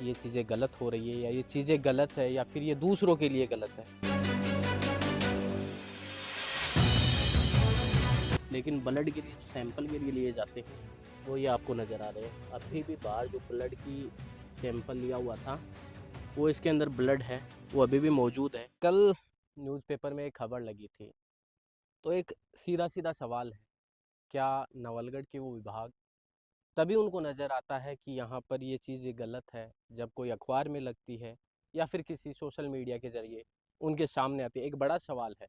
कि ये चीज़ें गलत हो रही है या ये चीज़ें गलत है या फिर ये दूसरों के लिए गलत है। लेकिन ब्लड के लिए जो सैंपल के लिए लिए जाते हैं वो ये आपको नज़र आ रहे हैं। अभी भी बाहर जो ब्लड की सैंपल लिया हुआ था वो इसके अंदर ब्लड है, वो अभी भी मौजूद है। कल न्यूज़पेपर में एक खबर लगी थी, तो एक सीधा-सीधा सवाल है, क्या नवलगढ़ के वो विभाग तभी उनको नज़र आता है कि यहाँ पर ये चीज़ गलत है, जब कोई अखबार में लगती है या फिर किसी सोशल मीडिया के ज़रिए उनके सामने आती है? एक बड़ा सवाल है,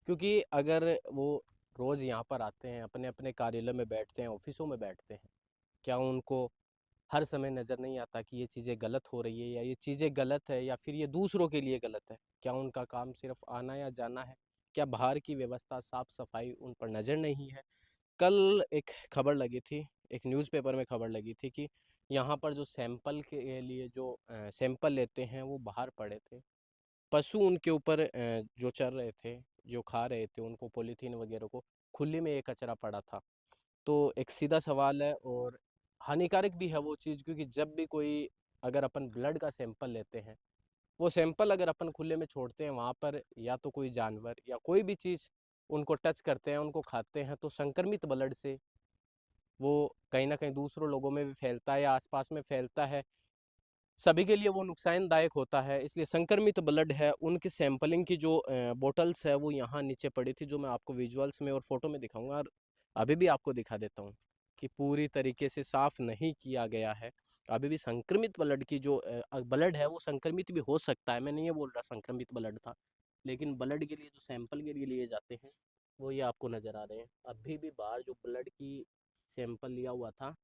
क्योंकि अगर वो रोज़ यहाँ पर आते हैं, अपने-अपने कार्यालय में बैठते हैं, ऑफ़िसों में बैठते हैं, क्या उनको हर समय नज़र नहीं आता कि ये चीज़ें गलत हो रही है या ये चीज़ें गलत है या फिर ये दूसरों के लिए गलत है? क्या उनका काम सिर्फ़ आना या जाना है? क्या बाहर की व्यवस्था, साफ़-सफ़ाई उन पर नज़र नहीं है? कल एक खबर लगी थी, एक न्यूज़पेपर में खबर लगी थी कि यहाँ पर जो सैंपल के लिए जो सैंपल लेते हैं वो बाहर पड़े थे। पशु उनके ऊपर जो चर रहे थे, जो खा रहे थे, उनको पॉलीथीन वगैरह को खुले में ये कचरा पड़ा था। तो एक सीधा सवाल है और हानिकारक भी है वो चीज़, क्योंकि जब भी कोई अगर अपन ब्लड का सैंपल लेते हैं, वो सैंपल अगर अपन खुले में छोड़ते हैं वहाँ पर या तो कोई जानवर या कोई भी चीज़ उनको टच करते हैं, उनको खाते हैं, तो संक्रमित ब्लड से वो कहीं न कहीं दूसरों लोगों में भी फैलता है या आस-पास में फैलता है। सभी के लिए वो नुकसानदायक होता है, इसलिए संक्रमित ब्लड है, उनकी सैंपलिंग की जो बॉटल्स है वो यहाँ नीचे पड़ी थी, जो मैं आपको विजुअल्स में और फ़ोटो में दिखाऊँगा और अभी भी आपको दिखा देता हूँ कि पूरी तरीके से साफ़ नहीं किया गया है। अभी भी संक्रमित ब्लड की जो ब्लड है वो संक्रमित भी हो सकता है, मैं नहीं ये बोल रहा संक्रमित ब्लड था, लेकिन ब्लड के लिए जो सैंपल के लिए लिए जाते हैं, वो ये आपको नज़र आ रहे हैं। अभी भी बाहर जो ब्लड की सैंपल लिया हुआ था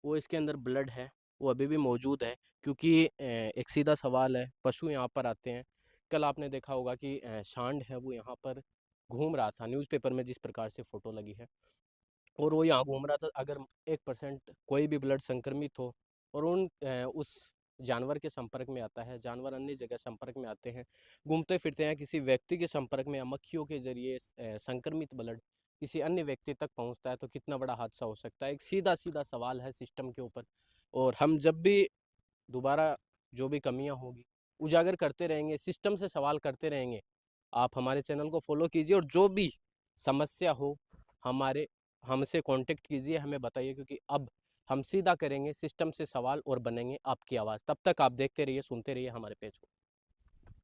वो इसके अंदर ब्लड है, वो अभी भी मौजूद है, क्योंकि एक सीधा सवाल है, पशु यहाँ पर आते हैं। कल आपने देखा होगा कि सांड है वो यहाँ पर घूम रहा था, न्यूज़पेपर में जिस प्रकार से फ़ोटो लगी है और वो यहाँ घूम रहा था। अगर 1% कोई भी ब्लड संक्रमित हो और उस जानवर के संपर्क में आता है, जानवर अन्य जगह संपर्क में आते हैं, घूमते फिरते हैं, किसी व्यक्ति के संपर्क में या मक्खियों के ज़रिए संक्रमित ब्लड किसी अन्य व्यक्ति तक पहुँचता है, तो कितना बड़ा हादसा हो सकता है। एक सीधा-सीधा सवाल है सिस्टम के ऊपर और हम जब भी दोबारा जो भी कमियाँ होगी, उजागर करते रहेंगे, सिस्टम से सवाल करते रहेंगे। आप हमारे चैनल को फ़ॉलो कीजिए और जो भी समस्या हो हमारे हमसे कॉन्टैक्ट कीजिए, हमें बताइए, क्योंकि अब हम सीधा करेंगे सिस्टम से सवाल और बनेंगे आपकी आवाज़। तब तक आप देखते रहिए, सुनते रहिए हमारे पेज को।